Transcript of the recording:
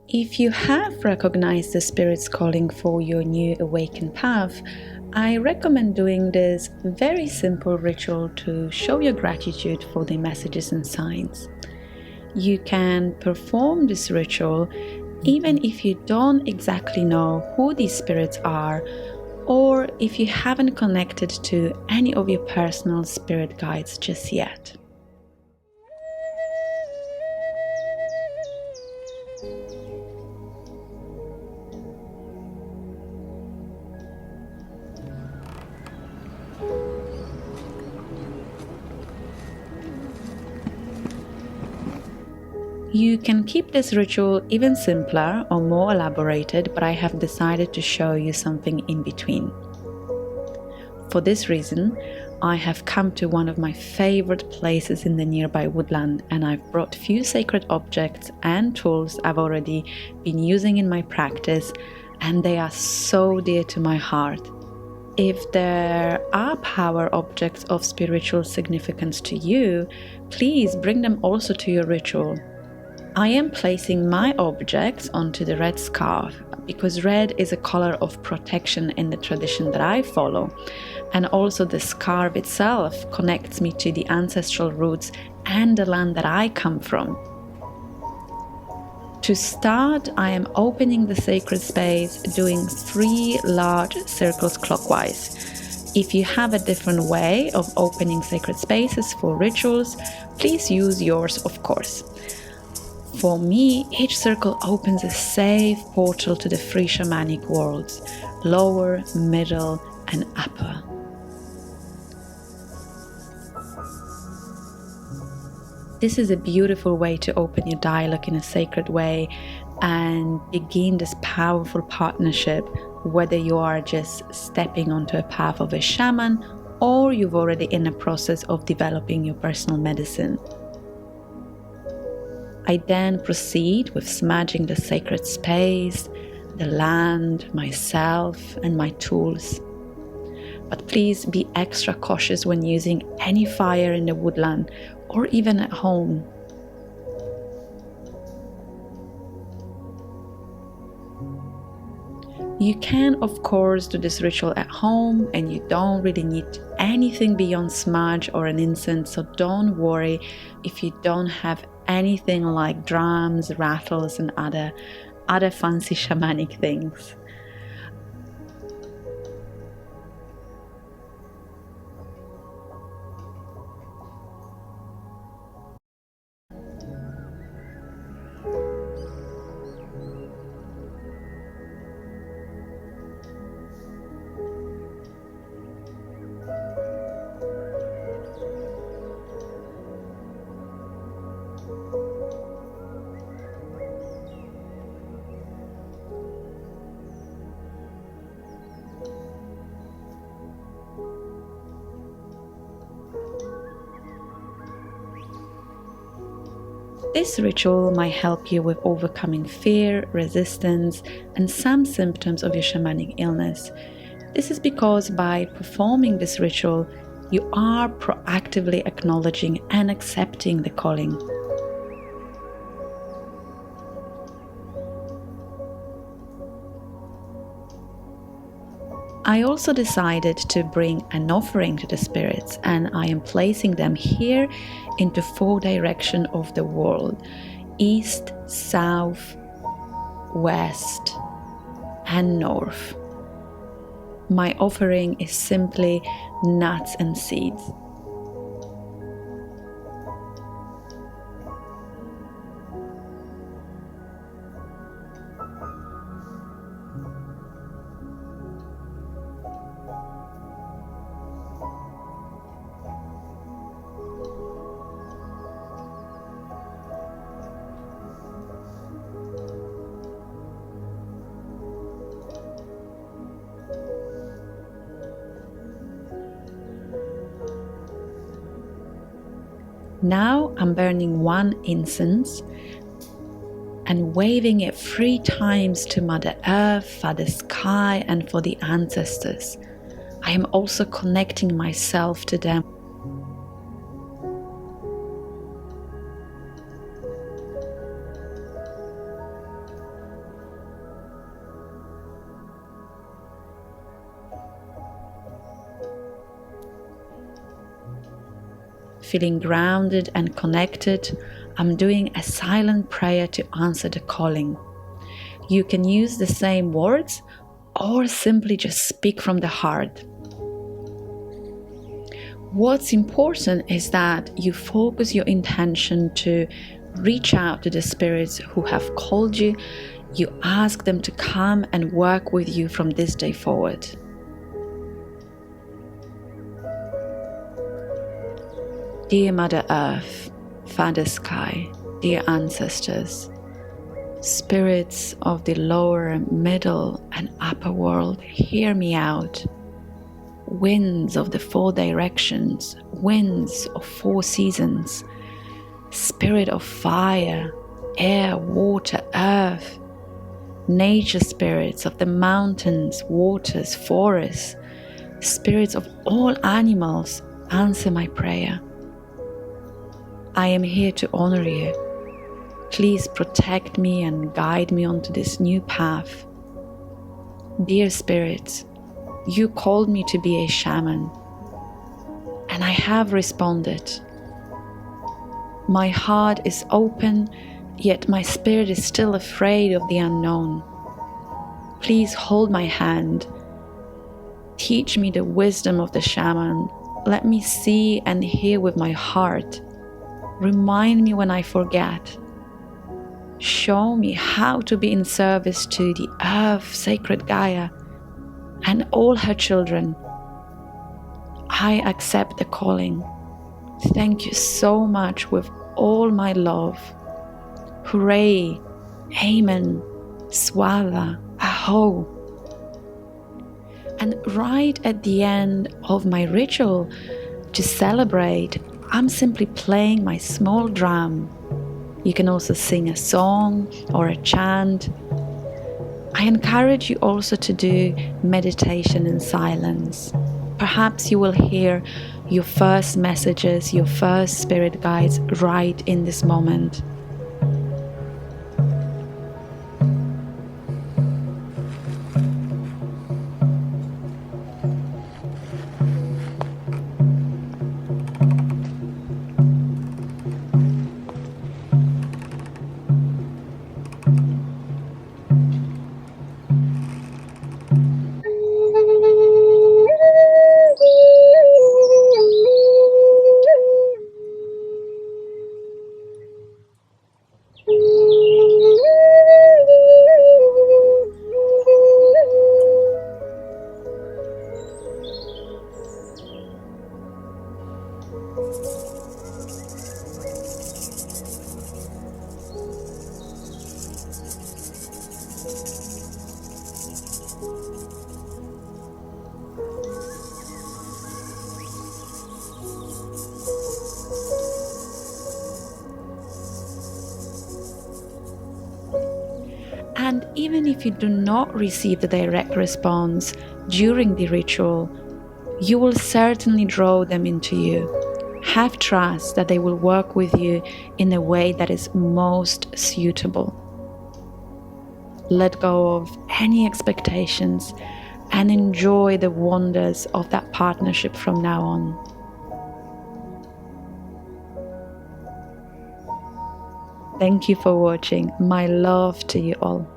If you have recognized the Spirit's calling for your new awakened path, I recommend doing this very simple ritual to show your gratitude for the messages and signs. You can perform this ritual even if you don't exactly know who these spirits are, or if you haven't connected to any of your personal spirit guides just yet. You can keep this ritual even simpler or more elaborated, but I have decided to show you something in between. For this reason, I have come to one of my favorite places in the nearby woodland, and I've brought few sacred objects and tools I've already been using in my practice, and they are so dear to my heart. If there are power objects of spiritual significance to you, please bring them also to your ritual. I am placing my objects onto the red scarf because red is a color of protection in the tradition that I follow, and also the scarf itself connects me to the ancestral roots and the land that I come from. To start, I am opening the sacred space, doing 3 large circles clockwise. If you have a different way of opening sacred spaces for rituals, please use yours, of course. For me, each circle opens a safe portal to the 3 shamanic worlds: lower, middle, and upper. This is a beautiful way to open your dialogue in a sacred way and begin this powerful partnership, whether you are just stepping onto a path of a shaman or you've already in a process of developing your personal medicine. I then proceed with smudging the sacred space, the land, myself, and my tools. But please be extra cautious when using any fire in the woodland or even at home. You can, of course, do this ritual at home, and you don't really need anything beyond smudge or an incense, so don't worry if you don't have anything like drums, rattles, and other fancy shamanic things. This ritual might help you with overcoming fear, resistance, and some symptoms of your shamanic illness. This is because by performing this ritual, you are proactively acknowledging and accepting the calling. I also decided to bring an offering to the spirits, and I am placing them here into 4 directions of the world: east, south, west, and north. My offering is simply nuts and seeds. Now I'm burning 1 incense and waving it 3 times to Mother Earth, Father Sky, and for the ancestors. I am also connecting myself to them. feeling grounded and connected, I'm doing a silent prayer to answer the calling. You can use the same words or simply just speak from the heart. What's important is that you focus your intention to reach out to the spirits who have called you. You ask them to come and work with you from this day forward. Dear Mother Earth, Father Sky, dear ancestors, spirits of the lower, middle, and upper world, hear me out. Winds of the 4 directions, winds of 4 seasons, spirit of fire, air, water, earth, nature spirits of the mountains, waters, forests, spirits of all animals, answer my prayer. I am here to honor you. Please protect me and guide me onto this new path. Dear spirits, you called me to be a shaman, and I have responded. My heart is open, yet my spirit is still afraid of the unknown. Please hold my hand. Teach me the wisdom of the shaman. Let me see and hear with my heart. Remind me when I forget. Show me how to be in service to the earth, sacred Gaia, and all her children. I accept the calling. Thank you so much with all my love. Hooray, Amen, Swava, Aho. And right at the end of my ritual, to celebrate, I'm simply playing my small drum. You can also sing a song or a chant. I encourage you also to do meditation in silence. Perhaps you will hear your first messages, your first spirit guides right in this moment. And even if you do not receive the direct response during the ritual, you will certainly draw them into you. Have trust that they will work with you in a way that is most suitable. Let go of any expectations and enjoy the wonders of that partnership from now on. Thank you for watching. My love to you all.